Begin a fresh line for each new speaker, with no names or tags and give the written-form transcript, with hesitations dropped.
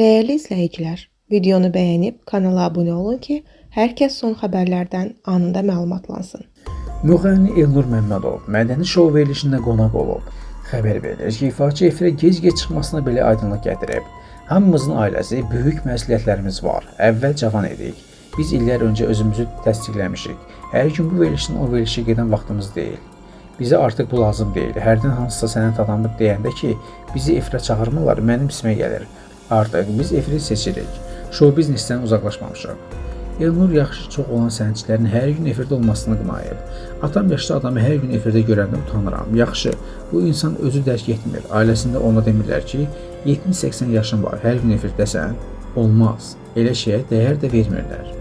Değerli izləyicilər, videonu bəyənib kanala abunə olun ki, hər kəs son xəbərlərdən anında məlumatlansın.
Müğənni Elnur Məmmədov mədəni şou verilişində qonaq olub. Xəbər verilir ki, ifaçı efirə gec-gec çıxmasına belə aydınlıq gətirib. Hamımızın ailəsi böyük məsuliyyətlərimiz var. Əvvəl cavan idik. Biz illər öncə özümüzü təsdiqləmişik. Hər gün bu verilişdən o verilişə gedən vaxtımız deyil. Bizə artıq bu lazım deyil. Hərdən hansısa sənət adamı deyəndə ki, bizi efirə çağırmırlar, mənim ismə gəlir. Artıq biz efiri seçirik. Şou biznesdən uzaqlaşmamışıq. Elnur yaxşı çox olan sənətçilərin hər gün efirdə olmasını qınayıb. Atam yaşlı adamı hər gün efirdə görəndə utanıram. Yaxşı, bu insan özü dərk etmir. Ailəsində ona demirlər ki, 70-80 yaşın var, hər gün efirdəsən. Olmaz. Elə şeyə dəyər də vermirlər.